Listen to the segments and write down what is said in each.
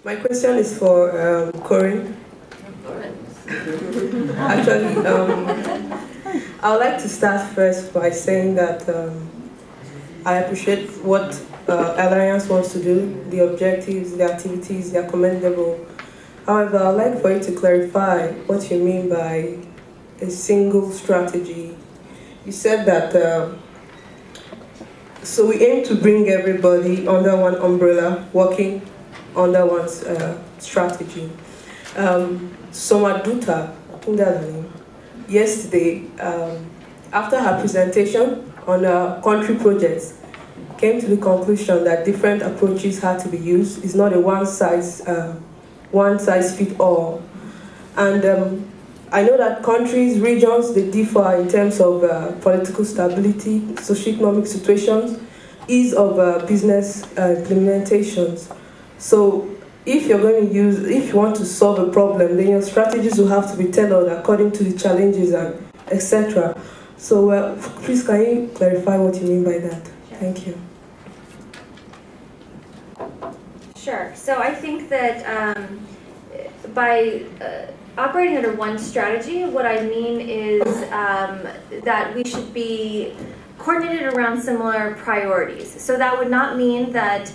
My question is for Corinne. Actually, I would like to start first by saying that I appreciate what Alliance wants to do, the objectives, the activities, they are commendable. However, I would like for you to clarify what you mean by a single strategy. You said that, so we aim to bring everybody under one umbrella, working under one's strategy. Somaduta, I think that's her name, yesterday, after her presentation on country projects, came to the conclusion that different approaches had to be used. It's not a one-size-fits-all. And I know that countries, regions, they differ in terms of political stability, socioeconomic situations, ease of business implementations. So if you're going to if you want to solve a problem, then your strategies will have to be tailored according to the challenges and etc. So please, can you clarify what you mean by that? Thank you. Sure. So I think that by operating under one strategy, what I mean is that we should be coordinated around similar priorities. So that would not mean that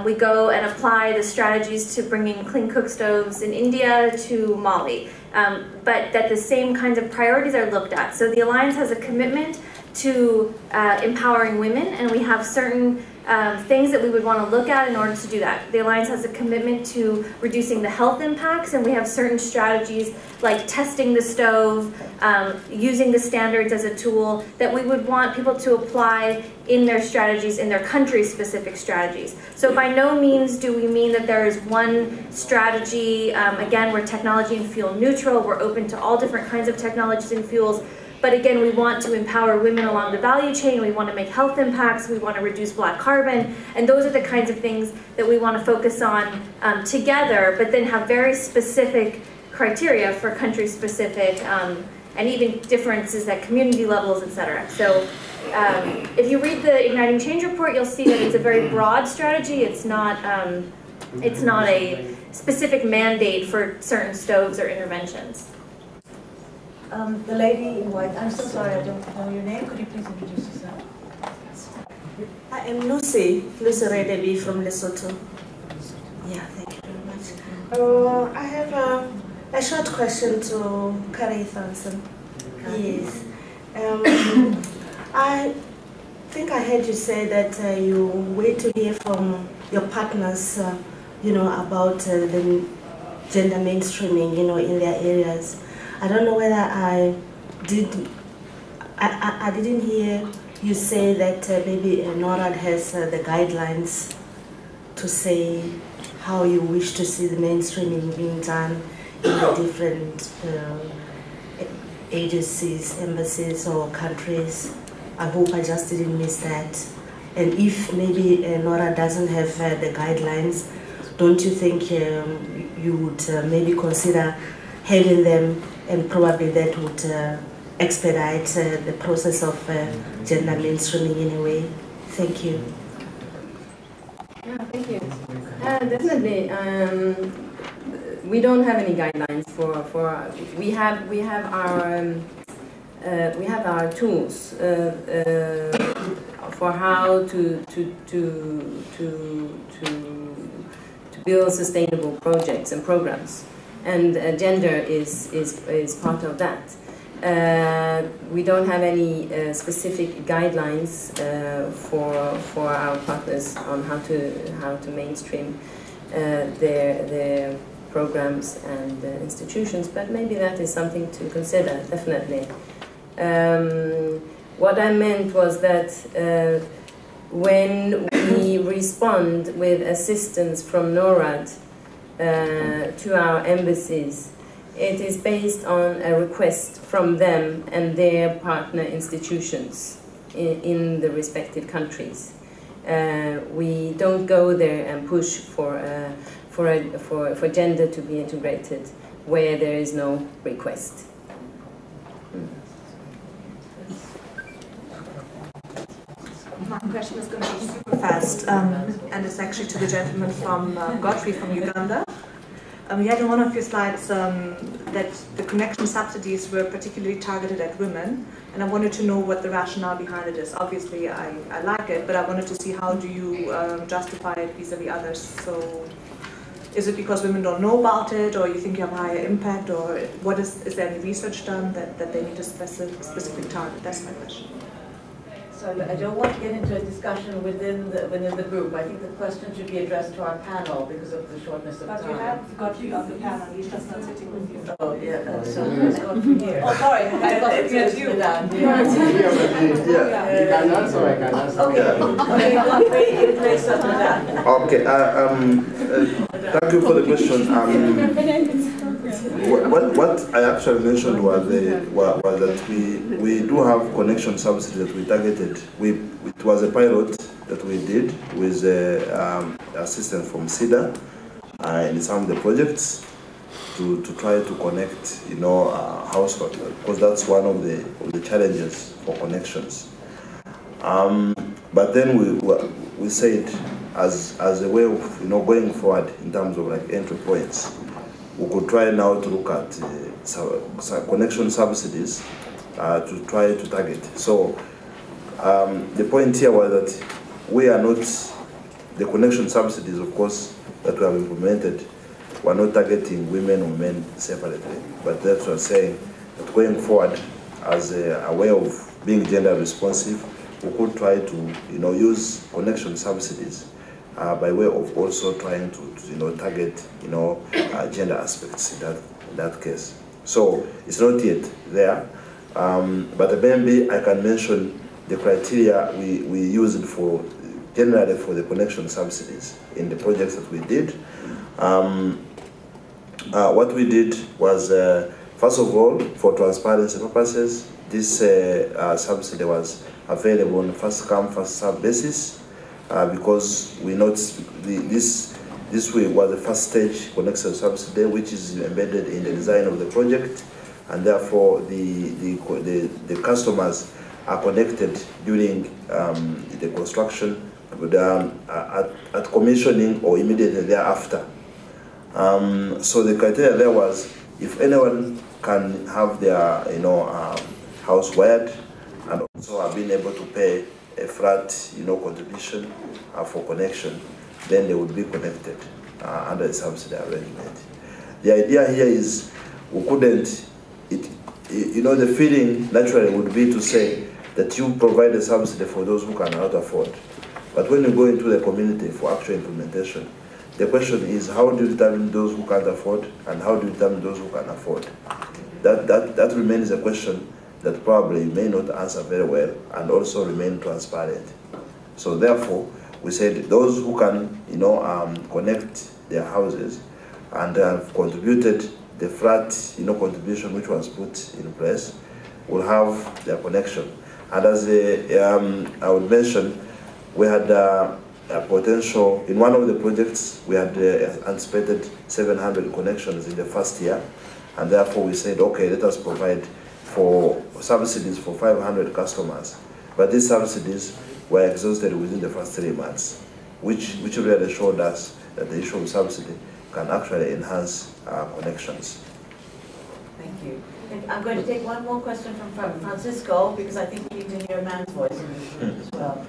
we go and apply the strategies to bringing clean cook stoves in India to Mali, but that the same kinds of priorities are looked at. So the Alliance has a commitment to empowering women, and we have certain things that we would want to look at in order to do that. The Alliance has a commitment to reducing the health impacts, and we have certain strategies like testing the stove, using the standards as a tool that we would want people to apply in their strategies, in their country-specific strategies. So by no means do we mean that there is one strategy. Again, we're technology and fuel neutral. We're open to all different kinds of technologies and fuels. But again, we want to empower women along the value chain. We want to make health impacts. We want to reduce black carbon. And those are the kinds of things that we want to focus on together, but then have very specific criteria for country-specific and even differences at community levels, etc. So if you read the Igniting Change report, you'll see that it's a very broad strategy. It's not a specific mandate for certain stoves or interventions. The lady in white, I'm so sorry, I don't know your name. Could you please introduce yourself? I am Lucy Redebi from Lesotho. Yeah, thank you very much. I have a short question to Carrie Thompson. Yes. I think I heard you say that you wait to hear from your partners, about the gender mainstreaming, in their areas. I don't know whether I didn't hear you say that maybe NORAD has the guidelines to say how you wish to see the mainstreaming being done in the different agencies, embassies or countries. I hope I just didn't miss that. And if maybe NORAD doesn't have the guidelines, don't you think you would maybe consider having them, and probably that would expedite the process of gender mainstreaming in a way? Thank you. Yeah, thank you. Definitely, we don't have any guidelines for we have our tools for how to build sustainable projects and programs. And gender is part of that. We don't have any specific guidelines for our partners on how to mainstream their programs and institutions, but maybe that is something to consider, definitely. What I meant was that when we respond with assistance from NORAD to our embassies, it is based on a request from them and their partner institutions in the respective countries. We don't go there and push for gender to be integrated where there is no request. My question is going to be super fast. fast, and it's actually to the gentleman from Godfrey from Uganda. You had on one of your slides that the connection subsidies were particularly targeted at women, and I wanted to know what the rationale behind it is. Obviously, I like it, but I wanted to see how do you justify it vis-a-vis others. So, is it because women don't know about it, or you think you have a higher impact, or what is there any research done that they need a specific target? That's my question. So I don't want to get into a discussion within the group. I think the question should be addressed to our panel because of the shortness of time. But you have Godfrey on the panel. He's just not sitting with you. Oh, yeah. So let's go from here. Oh, sorry. I thought it was you. Yeah, you can answer, I can answer. Okay. Okay, Godfrey, in place of that. Okay, thank you for the question. What I actually mentioned was that we do have connection subsidy that we targeted. It was a pilot that we did with assistance from SIDA in some of the projects to try to connect, households, because that's one of the challenges for connections. But then we said as a way of going forward in terms of like entry points, we could try now to look at connection subsidies to try to target. So the point here was that we are not, the connection subsidies, of course, that we have implemented, we are not targeting women or men separately. But that's what I'm saying, that going forward as a way of being gender responsive, we could try to use connection subsidies by way of also trying to target gender aspects in that case. So it's not yet there, but maybe I can mention the criteria we used for generally for the connection subsidies in the projects that we did. What we did was first of all, for transparency purposes, this subsidy was available on first come first served basis. Because we noticed this way was the first stage connection subsidy, which is embedded in the design of the project, and therefore the customers are connected during the construction, at commissioning or immediately thereafter. So the criteria there was if anyone can have their house wired and also have been able to pay a flat, contribution for connection, then they would be connected under the subsidy arrangement. The idea here is we couldn't, the feeling naturally would be to say that you provide a subsidy for those who cannot afford. But when you go into the community for actual implementation, the question is how do you determine those who can't afford and how do you determine those who can afford? That remains a question that probably may not answer very well and also remain transparent. So therefore, we said those who can, connect their houses and have contributed the flat, contribution which was put in place will have their connection. And as I would mention, we had a potential, in one of the projects, we had anticipated 700 connections in the first year, and therefore we said, okay, let us provide for subsidies for 500 customers. But these subsidies were exhausted within the first 3 months, which really showed us that the issue of subsidy can actually enhance connections. Thank you. I'm going to take one more question from Francisco, because I think we need to hear a man's voice in this room as well.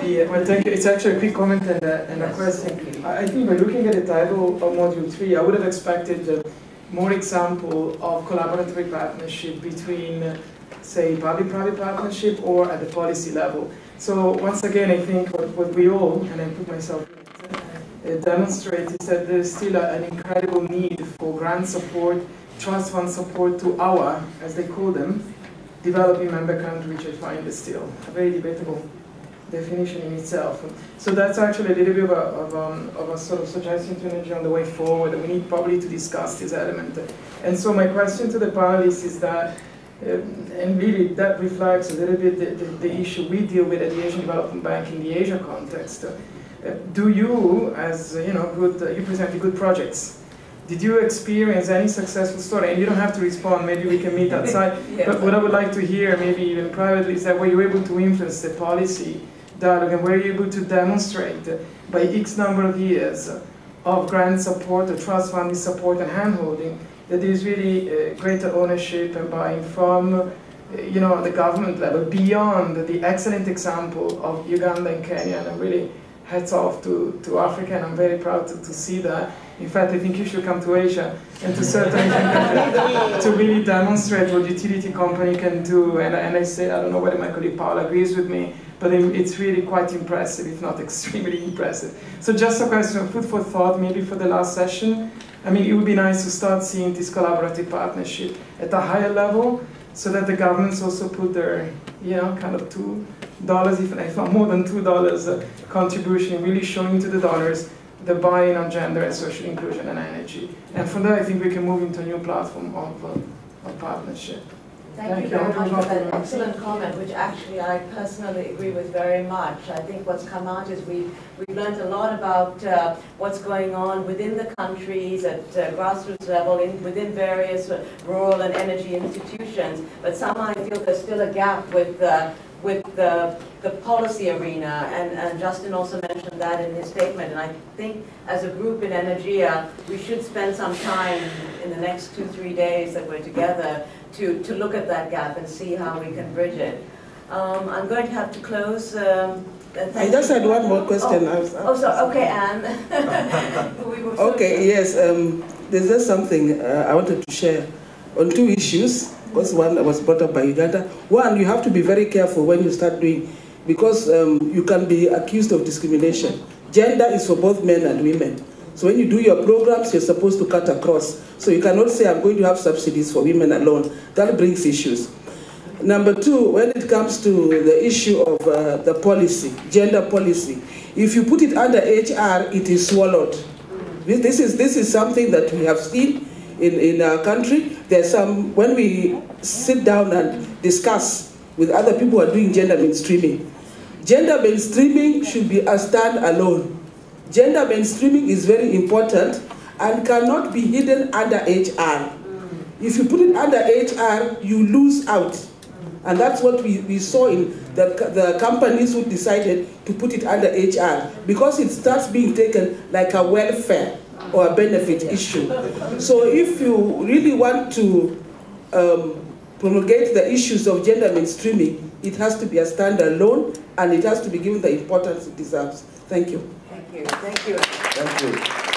Yeah, well, thank you. It's actually a quick comment and a question. I think by looking at the title of Module 3, I would have expected more example of collaborative partnership between, say, public-private partnership or at the policy level. So once again, I think what we all, and I put myself in it, demonstrate is that there's still an incredible need for grant support, trust fund support to our, as they call them, developing member country, which I find is still a very debatable definition in itself. So that's actually a little bit of a sort of suggestion to ENERGIA on the way forward. We need probably to discuss this element. And so my question to the panelists is that, and really that reflects a little bit the issue we deal with at the Asian Development Bank in the Asia context. Do you, as you presented good projects, did you experience any successful story? And you don't have to respond, maybe we can meet outside. Yeah. But what I would like to hear, maybe even privately, is that were you able to influence the policy dialogue, and we're able to demonstrate by X number of years of grant support, or trust funding support and handholding, that there is really greater ownership and buying from the government level, beyond the excellent example of Uganda and Kenya. And I'm really hats off to Africa, and I'm very proud to see that. In fact, I think you should come to Asia and to certain countries to really demonstrate what utility company can do. And I say, I don't know whether my colleague Paul agrees with me, but it's really quite impressive, if not extremely impressive. So just a question of food for thought, maybe for the last session. I mean, it would be nice to start seeing this collaborative partnership at a higher level, so that the governments also put their, kind of $2, if not more than $2 contribution, really showing to the donors the buy-in on gender and social inclusion and energy. And from there, I think we can move into a new platform of partnership. Thank you very much for that excellent comment, which actually I personally agree with very much. I think what's come out is we've learned a lot about what's going on within the countries at grassroots level, within various rural and energy institutions, but somehow I feel there's still a gap with the policy arena, and Justin also mentioned that in his statement. And I think as a group in ENERGIA, we should spend some time in the next 2-3 days that we're together to look at that gap and see how we can bridge it. I'm going to have to close. I just had one more question. Sorry. Okay, Anne. Okay, yes. There's just something I wanted to share on two issues. Because one that was brought up by Uganda. One, you have to be very careful when you start doing, because you can be accused of discrimination. Gender is for both men and women. So when you do your programs, you're supposed to cut across. So you cannot say, I'm going to have subsidies for women alone. That brings issues. Number two, when it comes to the issue of the policy, gender policy, if you put it under HR, it is swallowed. This is something that we have seen in our country. There's some, when we sit down and discuss with other people who are doing gender mainstreaming, gender mainstreaming should be a stand-alone. Gender mainstreaming is very important and cannot be hidden under HR. If you put it under HR, you lose out. And that's what we saw in the companies who decided to put it under HR, because it starts being taken like a welfare or a benefit issue. So if you really want to promulgate the issues of gender mainstreaming, it has to be a standalone, and it has to be given the importance it deserves. Thank you. Thank you. Thank you. Thank you.